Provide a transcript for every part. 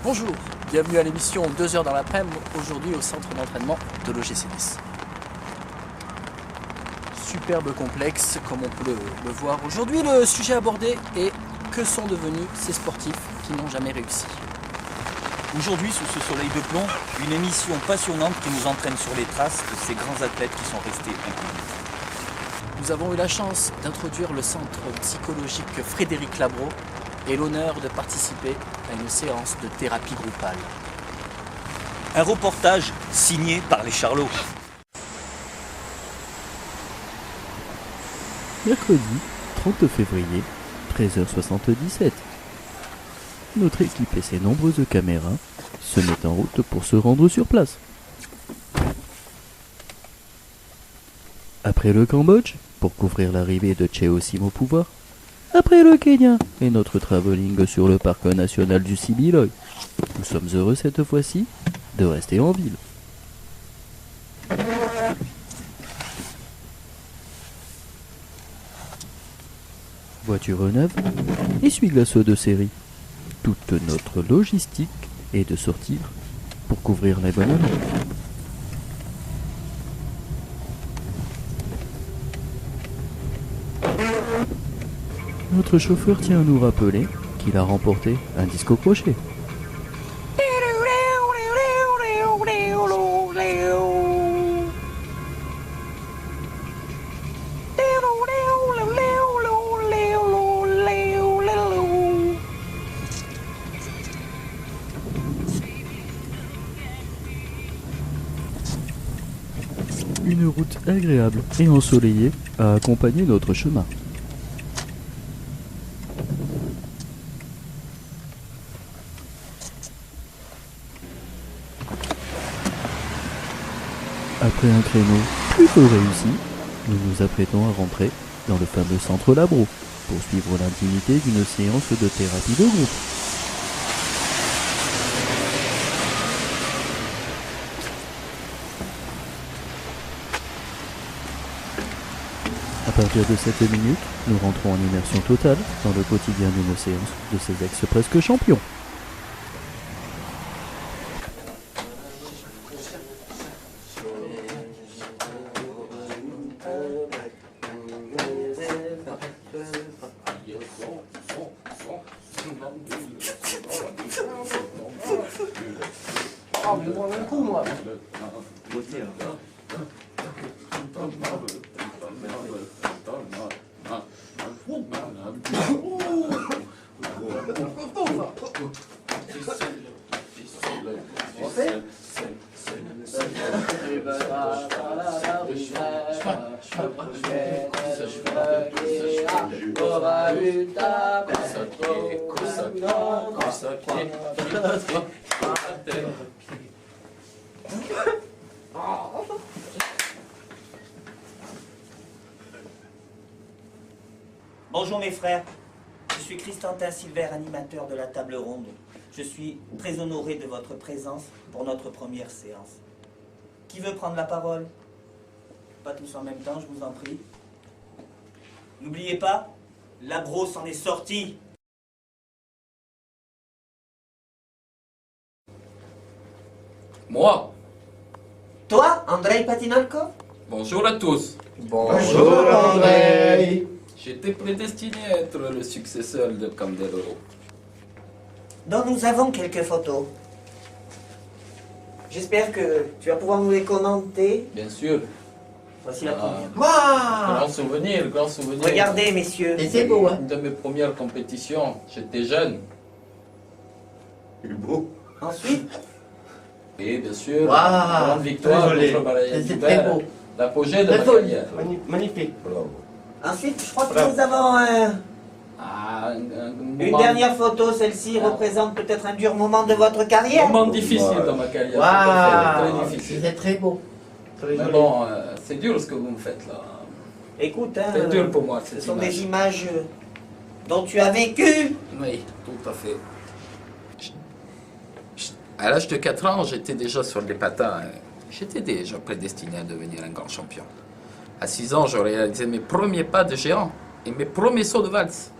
Bonjour, bienvenue à l'émission 2 heures dans l'après-midi, aujourd'hui au centre d'entraînement de l'OGC Nice. Superbe complexe, comme on peut le voir aujourd'hui. Le sujet abordé est que sont devenus ces sportifs qui n'ont jamais réussi. Aujourd'hui, sous ce soleil de plomb, une émission passionnante qui nous entraîne sur les traces de ces grands athlètes qui sont restés inconnus. Nous avons eu la chance d'introduire le centre psychologique Frédéric Labro et l'honneur de participer à une séance de thérapie groupale. Un reportage signé par les Charlots. Mercredi 30 février, 13h77. Notre équipe et ses nombreuses caméras se mettent en route pour se rendre sur place. Après le Cambodge, pour couvrir l'arrivée de Cheo Sim au pouvoir. Après le Kenya et notre travelling sur le parc national du Sibiloy, nous sommes heureux cette fois-ci de rester en ville. Voiture neuve, essuie-glace de série. Toute notre logistique est de sortir pour couvrir les bonhommes. Notre chauffeur tient à nous rappeler qu'il a remporté un disque au crochet. Une route agréable et ensoleillée a accompagné notre chemin. Après un créneau plutôt réussi, nous nous apprêtons à rentrer dans le fameux centre Labro pour suivre l'intimité d'une séance de thérapie de groupe. À partir de cette minute, nous rentrons en immersion totale dans le quotidien d'une séance de ces ex-presque champions. Ah, mais moi, un coup, moi. Bonjour mes frères, je suis Christantin Silver, animateur de la table ronde. Je suis très honoré de votre présence pour notre première séance. Qui veut prendre la parole? Pas tous en même temps, je vous en prie. N'oubliez pas, Labro s'en est sorti. Moi, Toi, Andrei Patinolko? bonjour à tous. Bonjour André. J'étais prédestiné à être le successeur de Candeloro. Donc nous avons quelques photos. J'espère que tu vas pouvoir nous les commenter. Bien sûr. Voici la première. Waouh. Grand souvenir, grand souvenir. Regardez, messieurs. Et c'est beau, hein. Une de mes premières compétitions, j'étais jeune. Il est beau. Ensuite, Et bien sûr, Waouh, grande victoire très joli. contre Brian C'est Hubert, très beau. l'apogée de Très ma beau. carrière. Magnifique. ensuite, je crois que Bravo. nous avons Ah, un une moment, dernière photo. Celle-ci représente peut-être un dur moment de votre carrière. moment difficile dans ma carrière. Waouh, tout à fait, très difficile. c'était très beau. Très Mais joli. bon, c'est dur ce que vous me faites là. Écoute, hein, C'est dur pour moi ce cette sont image. des images dont tu as vécu. Oui, tout à fait. À l'âge de 4 ans, j'étais déjà sur les patins. J'étais déjà prédestiné à devenir un grand champion. À 6 ans, je réalisais mes premiers pas de géant et mes premiers sauts de valse.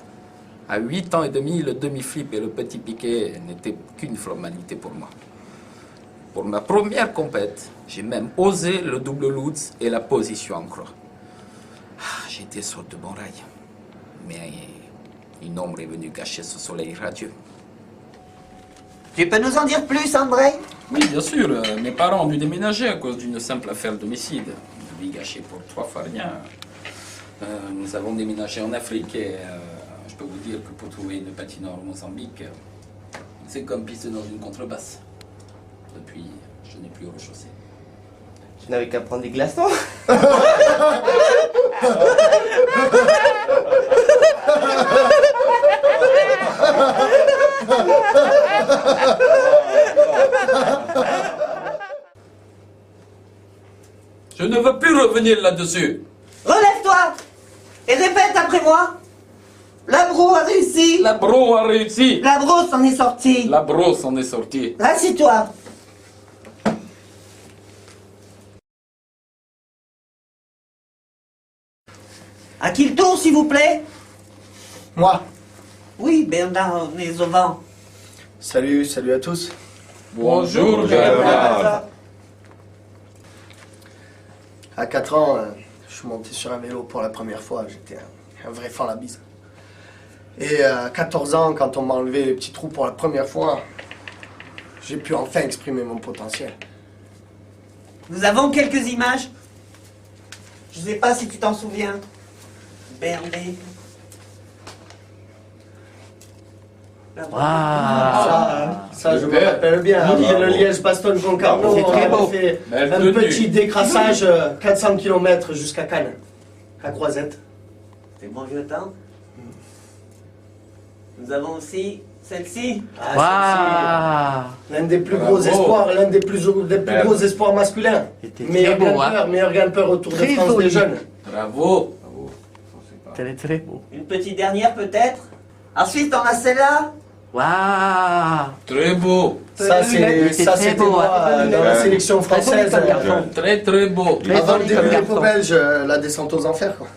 À 8 ans et demi, le demi-flip et le petit piqué n'étaient qu'une formalité pour moi. Pour ma première compète, j'ai même osé le double lutz et la position en croix. J'étais sur de bons rails. Mais une ombre est venue gâcher ce soleil radieux. Tu peux nous en dire plus, André? Oui, bien sûr. Mes parents ont dû déménager à cause d'une simple affaire d'homicide. Une vie gâchée pour 3 fois rien. Nous avons déménagé en Afrique et je peux vous dire que pour trouver une patinoire au Mozambique, c'est comme pisser dans une contrebasse. Depuis, je n'ai plus rechaussé. Tu n'avais qu'à prendre des glaçons. Je ne veux plus revenir là-dessus. Relève-toi et répète après moi. La broue a réussi. La bro a réussi. La broue s'en est sortie. La bro s'en est sortie. Assis-toi. À qui le tour, s'il vous plaît? Moi. Oui, Bernard Nézovan. Salut à tous. Bonjour, Bernard. À 4 ans, je suis monté sur un vélo pour la première fois. J'étais un vrai fan à la bise. Et à 14 ans, quand on m'a enlevé les petits trous pour la première fois, j'ai pu enfin exprimer mon potentiel. Nous avons quelques images. Je ne sais pas si tu t'en souviens. Bernard. Ça, je me rappelle bien. Après le Liège-Bastogne-Concarneau, C'est très on beau. a fait Belle un tenue. petit décrassage 400 km jusqu'à Cannes, à Croisette. C'est bon vieux temps. Nous avons aussi celle-ci. L'un des plus Bravo. gros espoirs, l'un des plus gros espoirs masculins. C'était Meilleur très beau, grimpeur, meilleur grimpeur au Tour de Très France joli. des jeunes. Bravo. C'était très beau. Une petite dernière peut-être. Ensuite on a celle-là. Waouh. Très beau. Ça, Il était c'était très beau, moi hein. dans la sélection Très joli française. comme garçon. Très très beau. Très Avant le joli début comme des garçon. Pau belges, la descente aux enfers. Quoi.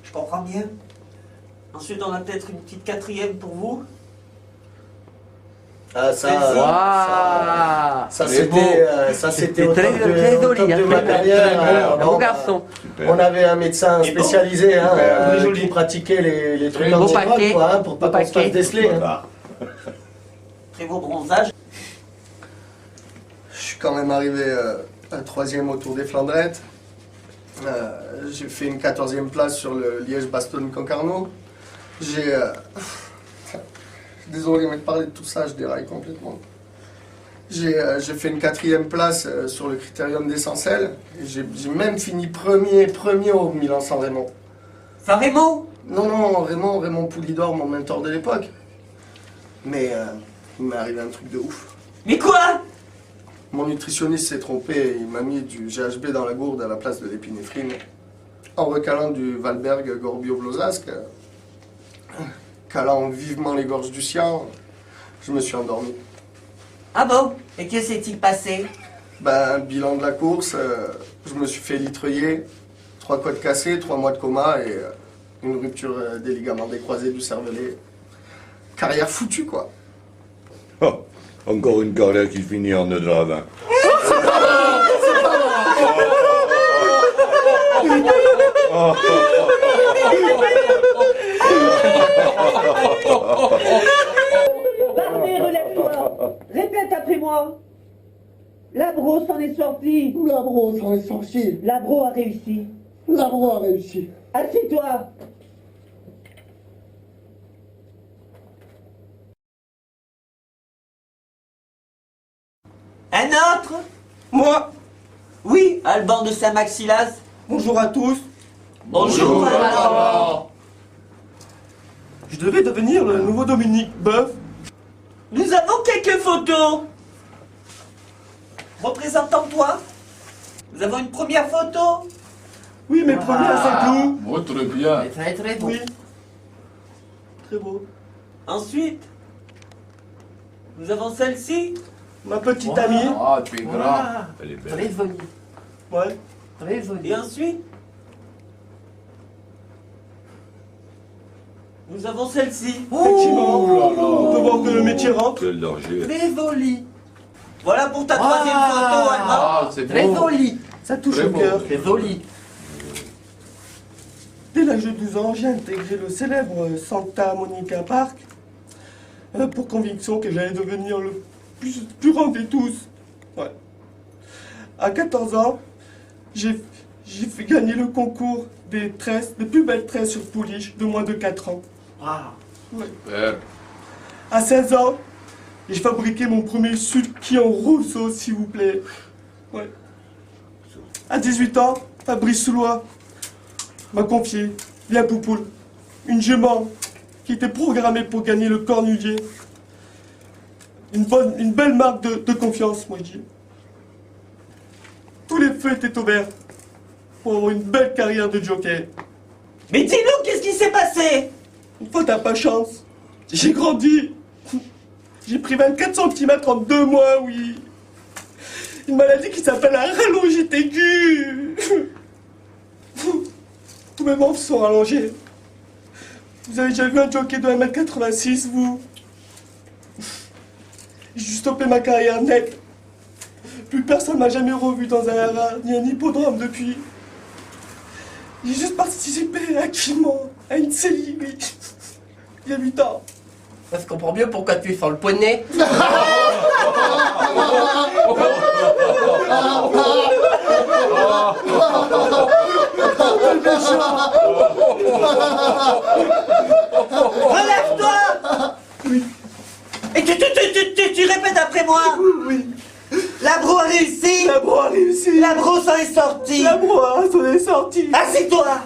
Je comprends bien. Ensuite on a peut-être une petite quatrième pour vous. Ah, Waouh. ça Très beau. c'était au Très, top très au joli, top hein, de ma très carrière. beau. Alors, Un bon, beau garçon. on avait un médecin spécialisé hein, Très joli. qui pratiquait les trucs Beau anti-drogue paquet. quoi, hein, pour pas Beau qu'on se paquet. fasse déceler. Hein. Très beau bronzage. Je suis quand même arrivé à 3e au Tour des Flandrettes. J'ai fait une 14e place sur le Liège-Bastogne-Concarneau. J'ai... Désolé, mais de parler de tout ça, je déraille complètement. J'ai fait une 4e place sur le Critérium d'Essentiel. Et j'ai même fini premier au Milan-San Remo. San Remo. Non, Raymond Poulidor, mon mentor de l'époque. Mais il m'est arrivé un truc de ouf. Mais quoi? Mon nutritionniste s'est trompé et il m'a mis du GHB dans la gourde à la place de l'épinéphrine. En recalant du Valberg Gorbio-Blozasque, calant vivement les gorges du sien, je me suis endormi. Ah bon? Et que s'est-il passé? Ben, bilan de la course, je me suis fait litreuiller, 3 côtes cassées, 3 mois de coma et une rupture des ligaments décroisés du cervelet. Carrière foutue, quoi. Oh, encore une carrière qui finit en nœud de ravin. Bardet, relève-toi. Répète après moi. Labro s'en est sorti. Labro s'en est sorti. Labro a réussi. Labro a réussi. Assis-toi. Un autre? Moi. Oui, Alban de Saint-Maxilas. Bonjour à tous. Bonjour, Alban. Je devais devenir le nouveau Dominique Boeuf. Nous avons quelques photos. Représentant-toi. Nous avons une première photo. Oui, mes premiers à Saint-Cloud. Oh, très bien. Très très beau. Oui. Très beau. Ensuite, nous avons celle-ci. Ma petite amie. Ah, tu es grand. Elle est belle. Très jolie. Ouais. Très jolie. Et ensuite, nous avons celle-ci. Effectivement. Oh là là. On peut voir que le métier rentre. Quel danger. Très jolie. Voilà pour ta troisième photo, Alban. Ah, c'est Très beau. jolie. Ça touche Très au beau. cœur. Très jolie. Dès l'âge de 12 ans, j'ai intégré le célèbre Santa Monica Park pour conviction que j'allais devenir le plus grand de tous. Ouais. À 14 ans, j'ai fait gagner le concours des plus belles tresses sur pouliche de moins de 4 ans. Ouais. Super. À 16 ans, j'ai fabriqué mon premier sulky en rousseau, s'il vous plaît. Ouais. À 18 ans, Fabrice Soulois m'a confié, via Poupoule, une jument qui était programmée pour gagner le Cornulier. Une belle marque de confiance, moi je dis. Tous les feux étaient ouverts pour avoir une belle carrière de jockey. Mais dis-nous, qu'est-ce qui s'est passé? Une fois, t'as pas chance. J'ai grandi. J'ai pris 24 cm en 2 mois, oui. Une maladie qui s'appelle la rallongite aiguë. Tous mes membres sont rallongés. Vous avez déjà vu un jockey de 1m86, vous? J'ai stoppé ma carrière net. Plus personne m'a jamais revu dans un haras, ni un hippodrome depuis. J'ai juste participé activement à une série, oui. Il y a 8 ans. Ça se comprend mieux pourquoi tu es sur le poney. Relève-toi. Oui. Et tu répètes après moi. Oui. La broue a réussi. La broue a réussi. La broue s'en est sortie. La broue s'en est sortie. Assis-toi.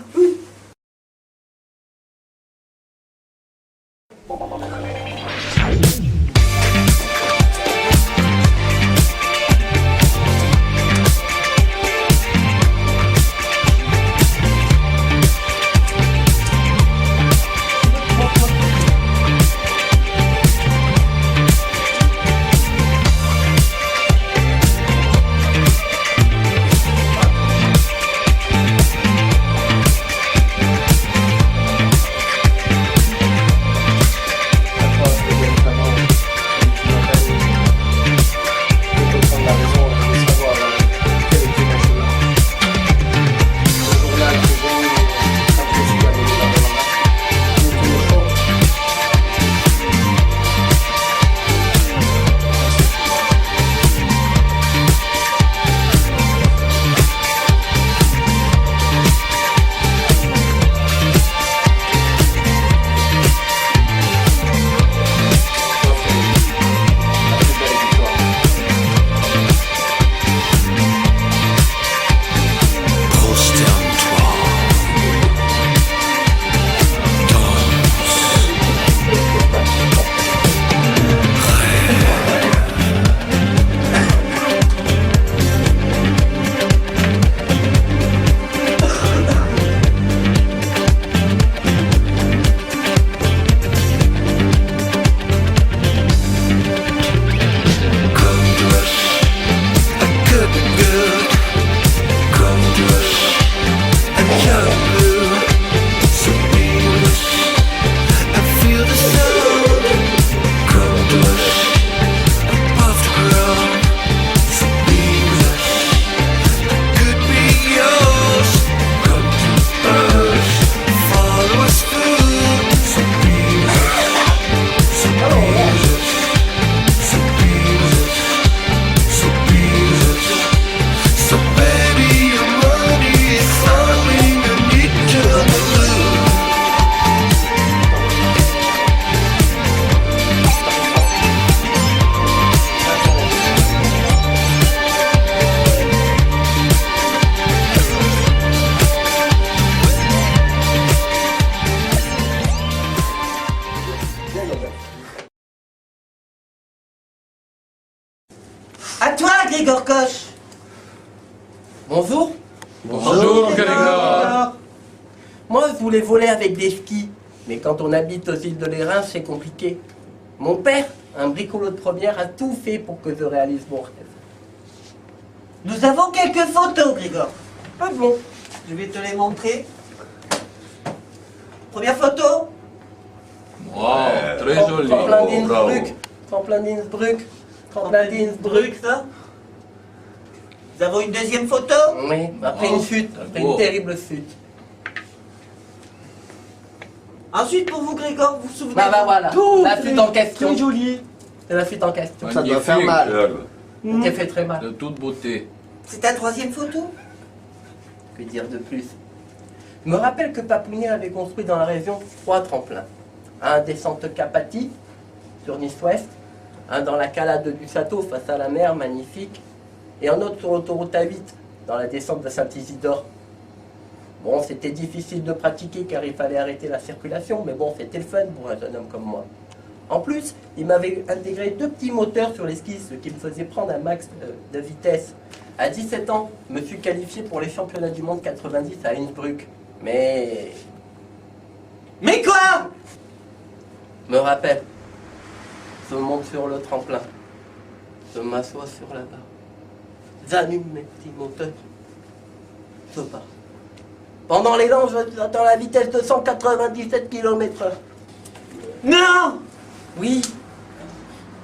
Grégor Koch. Bonjour. Bonjour, Grégor. Moi, je voulais voler avec des skis. Mais quand on habite aux îles de l'Érins, c'est compliqué. Mon père, un bricolo de première, a tout fait pour que je réalise mon rêve. Nous avons quelques photos, Grégor. Ah bon? Je vais te les montrer. Première photo. Wow, très joli. Tremplin bravo. d'Innsbruck. Tremplin d'Innsbruck. Tremplin d'Innsbruck. Ça. Nous avons une deuxième photo. Oui, après une chute. Après une terrible chute. Ensuite, pour vous, Grégor, vous vous souvenez Bah voilà. Tout La chute en question. Très joli. C'est la chute en question. Ça doit faire mal. Superbe. Qui fait très mal. De toute beauté. C'est ta troisième photo. Que dire de plus? Je me rappelle que Papounet avait construit dans la région 3 tremplins. Un descente Capati, sur Nice-Ouest, un dans la calade du château face à la mer, magnifique, et un autre sur l'autoroute A8, dans la descente de Saint-Isidore. Bon, c'était difficile de pratiquer car il fallait arrêter la circulation, mais bon, c'était le fun pour un jeune homme comme moi. En plus, il m'avait intégré 2 petits moteurs sur les skis, ce qui me faisait prendre un max de vitesse. À 17 ans, je me suis qualifié pour les championnats du monde 90 à Innsbruck. Mais... Mais quoi? me rappelle, je monte sur le tremplin, je m'assois sur la barre, j'allume mes petits moteurs, je pars. Pendant l'élan, j'attends la vitesse de 197 km/h. Non. Oui,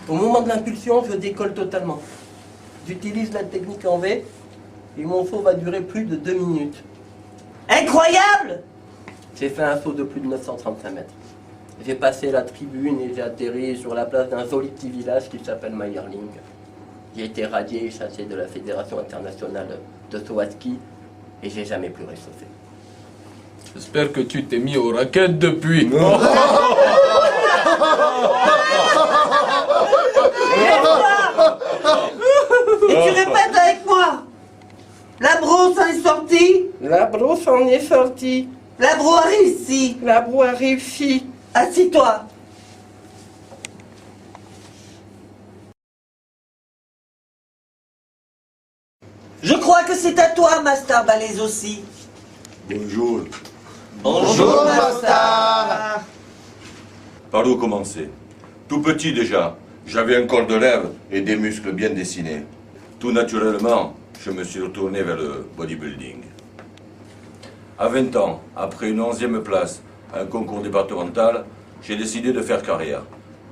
au moment de l'impulsion, je décolle totalement. J'utilise la technique en V et mon saut va durer plus de 2 minutes. Incroyable. J'ai fait un saut de plus de 935 mètres. J'ai passé la tribune et j'ai atterri sur la place d'un joli petit village qui s'appelle Mayerling. J'ai été radié et chassé de la Fédération internationale de saut à ski et j'ai jamais plus réchauffé. J'espère que tu t'es mis aux raquettes depuis. Et tu répètes avec moi. La brosse en est sortie. La brosse en est sortie. La broue a réussi. La broue a réussi. Assis-toi. Je crois que c'est à toi, Master Balèze aussi. Bonjour. Bonjour, Master. Par où commencer? Tout petit déjà, j'avais un corps de lèvres et des muscles bien dessinés. Tout naturellement, je me suis retourné vers le bodybuilding. À 20 ans, après une 11e place à un concours départemental, j'ai décidé de faire carrière.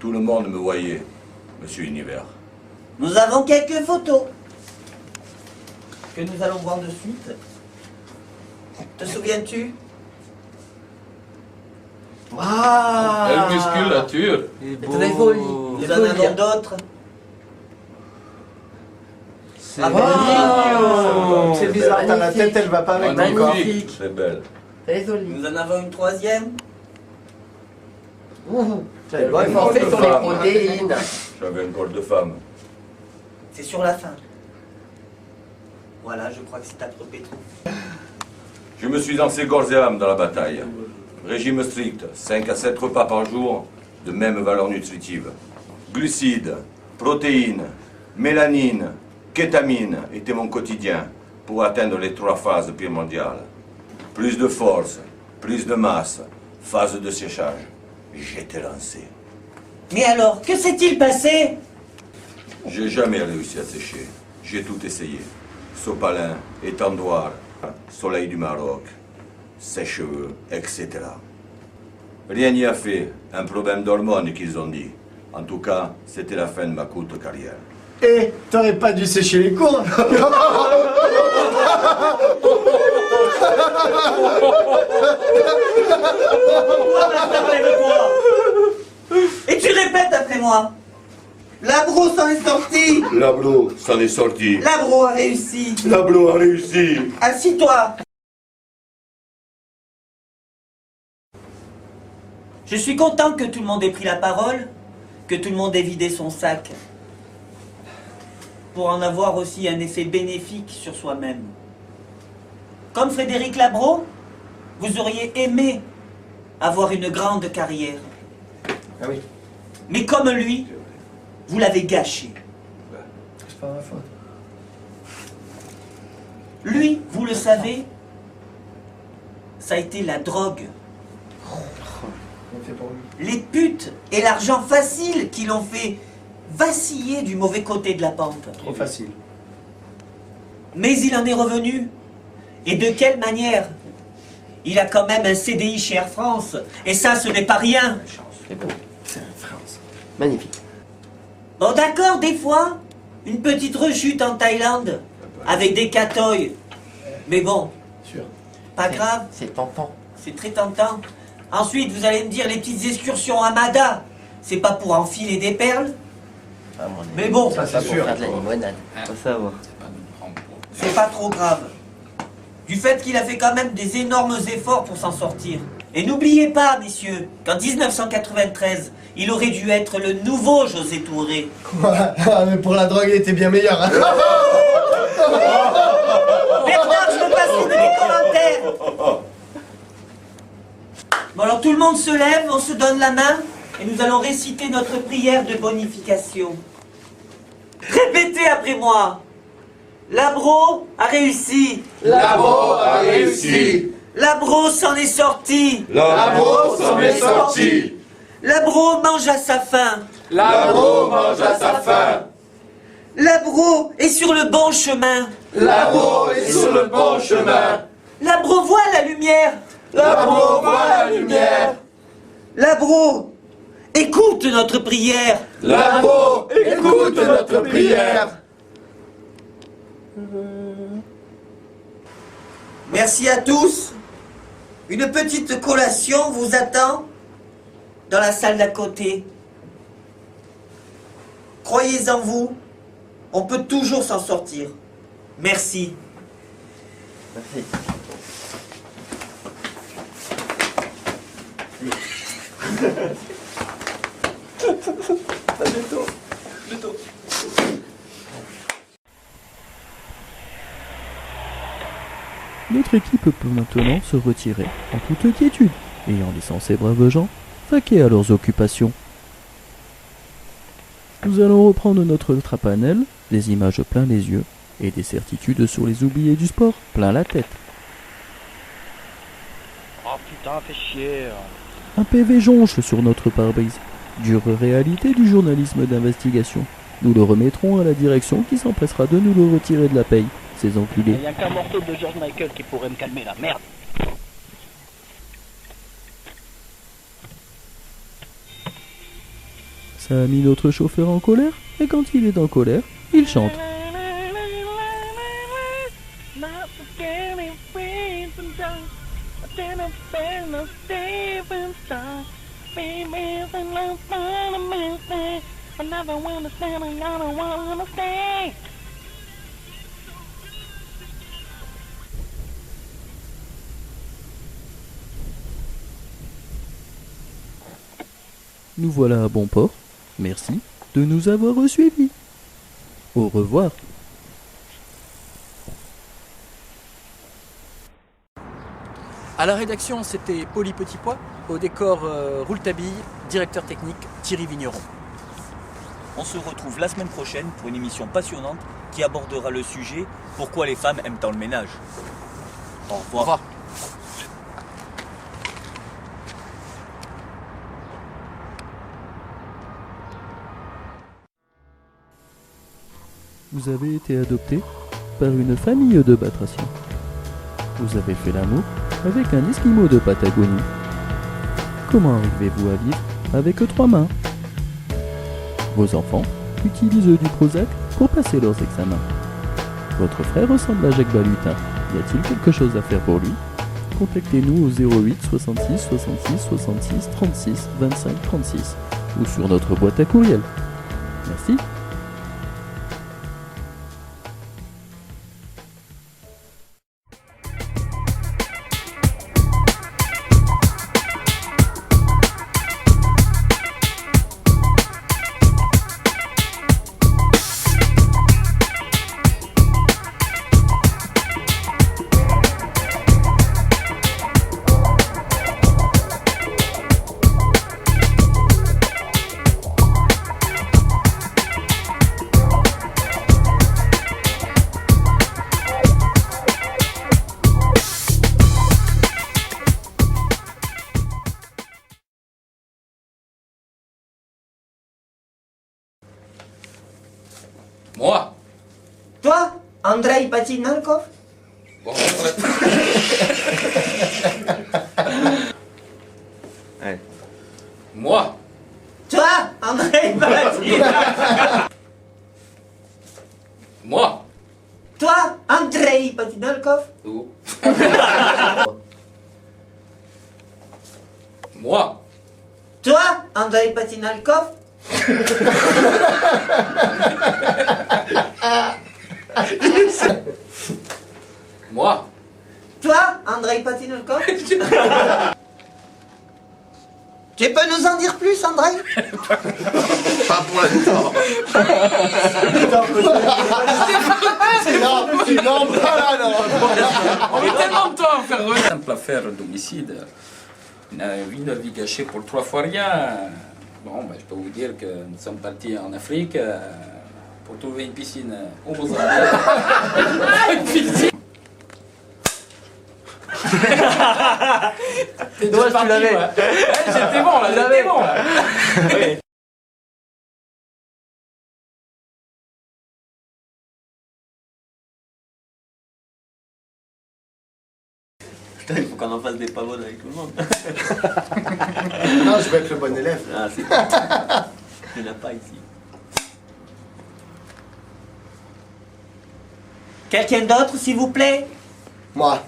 Tout le monde me voyait, Monsieur Univers. Nous avons quelques photos que nous allons voir de suite. Te souviens-tu? Quelle musculature. Très joli. Nous en avons d'autres. C'est mignon. C'est bizarre, t'as la tête, elle va pas avec ton corps. Magnifique. Très belle. Très joli. Nous en avons une troisième. C'est Ouais, une forcé drôle de sur les femme. protéines. J'avais un corps de femme. C'est sur la fin. Voilà, je crois que c'est à Petro. Je me suis lancé corps et âme dans la bataille. Régime strict, 5 à 7 repas par jour, de même valeur nutritive. Glucides, protéines, mélanine, kétamine étaient mon quotidien pour atteindre les 3 phases primordiales. Plus de force, plus de masse, phase de séchage. J'étais lancé. Mais alors, que s'est-il passé? J'ai jamais réussi à sécher. J'ai tout essayé. Sopalin, étendoir, soleil du Maroc, sèche-cheveux, etc. Rien n'y a fait. Un problème d'hormones qu'ils ont dit. En tout cas, c'était la fin de ma courte carrière. Eh, t'aurais pas dû sécher les cours. Et tu répètes après moi. La brosse en est sortie. L'ablo s'en est sorti. La broue a réussi. L'ablo a réussi. Assis-toi. Je suis content que tout le monde ait pris la parole, que tout le monde ait vidé son sac, pour en avoir aussi un effet bénéfique sur soi-même. Comme Frédéric Labro, vous auriez aimé avoir une grande carrière. Ah oui. Mais comme lui, vous l'avez gâché. C'est pas ma faute. Lui, vous le savez, ça a été la drogue. Les putes et l'argent facile qui l'ont fait vaciller du mauvais côté de la pente. Trop facile. Mais il en est revenu. Et de quelle manière? Il a quand même un CDI chez Air France. Et ça, ce n'est pas rien. C'est beau. C'est un France. Magnifique. Bon, d'accord, des fois, une petite rechute en Thaïlande, avec des catoïs. Mais bon, Sûr. pas grave, C'est tentant. c'est très tentant. Ensuite, vous allez me dire, les petites excursions à Mada, c'est pas pour enfiler des perles? À mon avis. Mais bon, Ça, Pas c'est pour sûr. faire de la limonade. Faut savoir. C'est pas une grande peau. c'est pas trop grave. Du fait qu'il a fait quand même des énormes efforts pour s'en sortir. Et n'oubliez pas, messieurs, qu'en 1993, il aurait dû être le nouveau José Touré. Ah, mais pour la drogue, il était bien meilleur. Hein. Bernard, je veux passer de mes commentaires. Bon, alors tout le monde se lève, on se donne la main, et nous allons réciter notre prière de bonification. Répétez après moi. Labro a réussi. Labro a réussi. Labro s'en est sorti. Labro s'en est sorti. Labro mange à sa faim. Labro mange à sa faim. Labro est sur le bon chemin. Labro est sur le bon chemin. Labro voit la lumière. Labro voit la lumière. Labro écoute notre prière. Labro écoute notre prière. Merci à tous. Une petite collation vous attend dans la salle d'à côté. Croyez en vous, on peut toujours s'en sortir. Merci. Merci. Notre équipe peut maintenant se retirer en toute quiétude, et en laissant ces braves gens vaquer à leurs occupations. Nous allons reprendre notre trapanel, des images plein les yeux, et des certitudes sur les oubliés du sport plein la tête. Oh putain, fais chier. Un PV jonche sur notre pare-brise. Dure réalité du journalisme d'investigation. Nous le remettrons à la direction qui s'empressera de nous le retirer de la paye, ces enculés. Il y a qu'un morceau de George Michael qui pourrait me calmer la merde. Ça a mis notre chauffeur en colère, et quand il est en colère, il chante. Nous voilà à bon port. Merci de nous avoir suivis. Au revoir. À la rédaction, c'était Poli Petitpois. Au décor, Rouletabille. Directeur technique, Thierry Vigneron. On se retrouve la semaine prochaine pour une émission passionnante qui abordera le sujet « Pourquoi les femmes aiment tant le ménage ?» Au revoir. Au revoir. Vous avez été adopté par une famille de batraciens. Vous avez fait l'amour avec un Esquimau de Patagonie. Comment arrivez-vous à vivre avec 3 mains? Vos enfants utilisent du Prozac pour passer leurs examens. Votre frère ressemble à Jacques Balutin. Y a-t-il quelque chose à faire pour lui? Contactez-nous au 08 66 66 66 36 25 36 ou sur notre boîte à courriel. Merci. Moi. Toi, Andrei Patinalkov? Bon, Ouais. Moi. Toi, Andrei Patinalkov? Moi. Toi, Andrei Patinalkov? Oh. Moi. Toi, Andrei Patinalkov? Moi. Toi, Andrei Patinalkov? Tu peux nous en dire plus, Andrei? Pas pour l'instant. Non, pas là, non. On met tellement de temps à faire une simple affaire d'homicide. Une vie gâchée pour 3 fois rien. Bon, ben, je peux vous dire que nous sommes partis en Afrique pour trouver une piscine au Mozambique. Une piscine. T'es déjà Dommage, tu parti, l'avais. ouais. J'étais bon là, j'étais bon là. Oui. Putain, il faut qu'on en fasse des pavones avec tout le monde. Non, je vais être le bon élève. Ah, c'est il n'y en a pas ici. Quelqu'un d'autre, s'il vous plaît? Moi.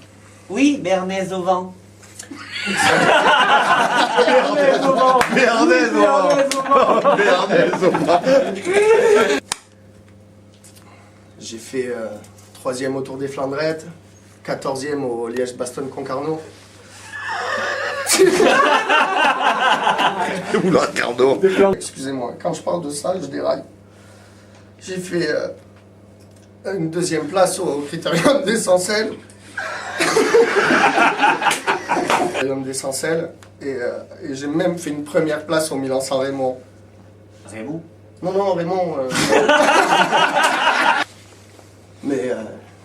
Oui, Bernays au vent. J'ai fait 3e au Tour des Flandrettes, 14e au Liège-Bastogne-Concarneau. Oula, Cardo. Excusez-moi, quand je parle de ça, je déraille. J'ai fait une 2e place au Critérium d'Essentiel. Critérium d'Essentiel. Et j'ai même fait une 1re place au Milan-San Remo. Raymond? Non, non, Raymond. Mais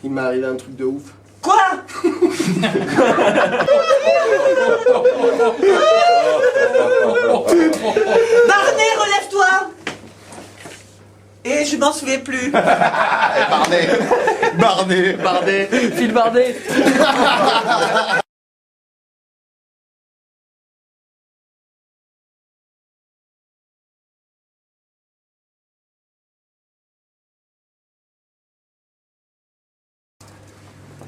il m'est arrivé un truc de ouf. Quoi? Barnet, relève-toi! Et je m'en souviens plus. Barnet. Phil Bardet.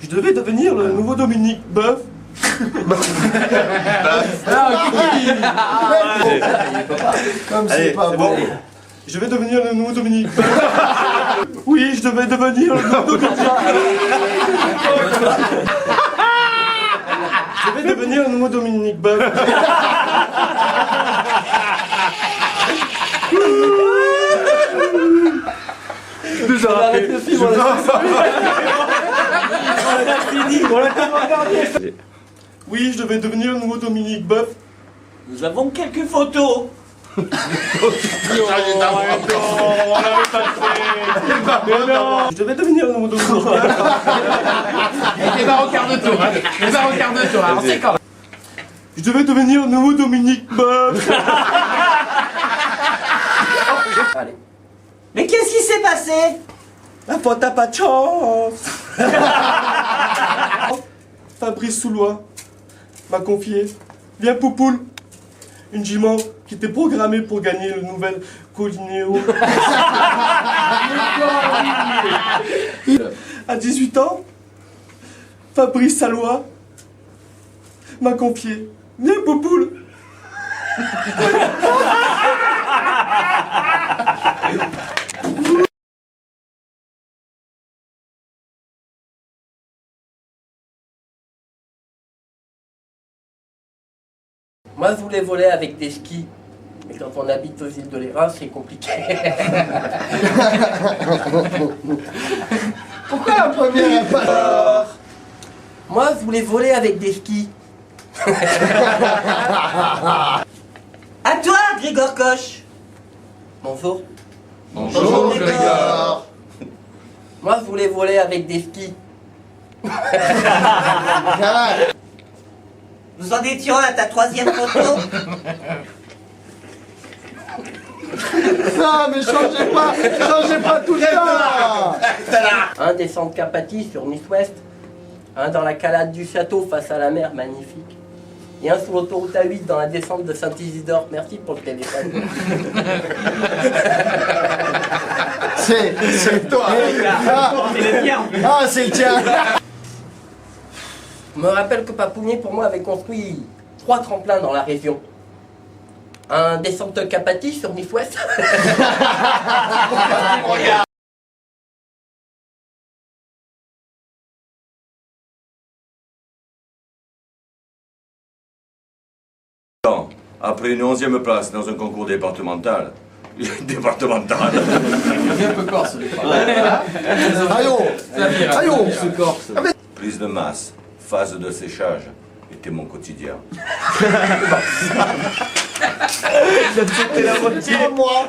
Je devais devenir le nouveau Dominique Boeuf. Comme c'est pas bon. Je vais devenir le nouveau Dominique Boeuf. Oui, je devais devenir le nouveau Dominique Boeuf. Je vais devenir le nouveau Dominique Boeuf. Arrête le film, on l'a fini. Oui, je devais devenir le nouveau Dominique Boeuf. Nous avons quelques photos. On l'avait pas fait. Mais non. Je devais devenir le nouveau Dominique Boeuf. Les barres au quart de tour, hein. Les barres au quart de tour, alors c'est quand même. Je devais devenir le nouveau Dominique Boeuf. Allez. Mais qu'est-ce qui s'est passé? La fois t'as pas de chance. Fabrice Soulois m'a confié, viens Poupoule, une jument qui était programmée pour gagner le nouvel Colinéo. À 18 ans, Fabrice Soulois m'a confié, viens Poupoule. Moi, je voulais voler avec des skis. Mais quand on habite aux îles de l'Héras, c'est compliqué. Pourquoi la première est pas... Moi, je voulais voler avec des skis. À toi, Grégor Koch. Bonjour. Bonjour, Grégor. Moi, je voulais voler avec des skis. Nous en étions à ta 3e photo. Non, mais changez pas tout le temps. Un des centres Capati sur Nice Ouest, un dans la calade du château face à la mer, magnifique, et un sur l'autoroute A8 dans la descente de Saint-Isidore. Merci pour le téléphone. C'est toi. C'est le tien. Ah, c'est le tien. Je me rappelle que Papounet, pour moi, avait construit 3 tremplins dans la région. Un descente Capati sur Nice Ouest. Après une 11e place dans un concours départemental. Départemental. Un peu corse, Prise de masse, phase de séchage était mon quotidien. C'était la moitié. Moi.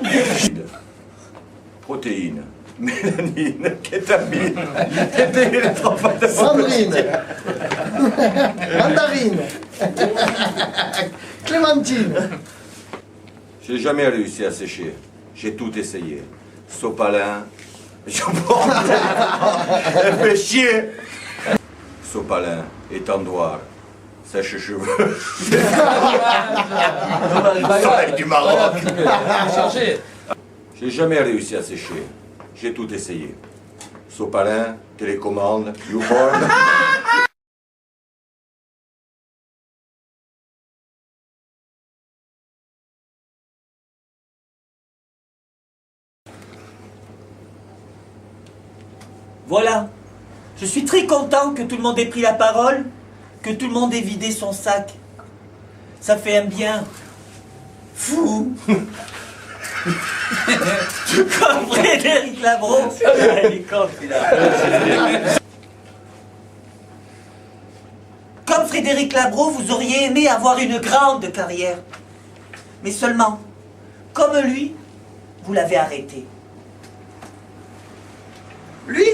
Protéines, mélanine, kétamine, étaient les 3 facteurs. Sandrine. Mandarine. Clémentine. J'ai jamais réussi à sécher. J'ai tout essayé. Sopalin, jambon, elle fait chier. Sopalin, étendoir, sèche-cheveux. Soleil du Maroc. Changer. J'ai jamais réussi à sécher. J'ai tout essayé. Sopalin, télécommande, YouPorn. Voilà. Je suis très content que tout le monde ait pris la parole, que tout le monde ait vidé son sac. Ça fait un bien fou. Comme Frédéric Labro. Il est con, celui-là. Comme Frédéric Labro, vous auriez aimé avoir une grande carrière. Mais seulement, comme lui, vous l'avez arrêté. Lui,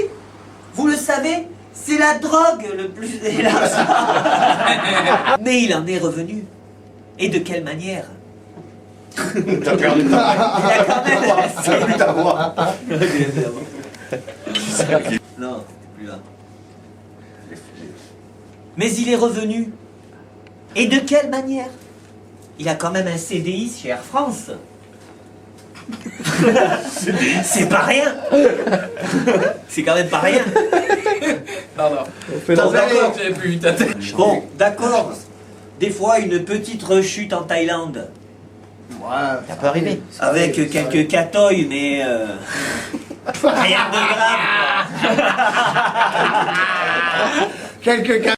vous le savez, c'est la drogue le plus... et l'argent. Mais il en est revenu. Et de quelle manière? Il a quand même resté. Non, plus là. Mais il est revenu. Et de quelle manière? Il a quand même un CDI chez Air France. C'est pas rien. C'est quand même pas rien. Non, non. Bon, d'accord. Tu avais plus vite à tête. Bon, d'accord. Des fois, une petite rechute en Thaïlande. Ça peut arriver. Avec quelques catoïs, mais rien de grave. Quelques cas.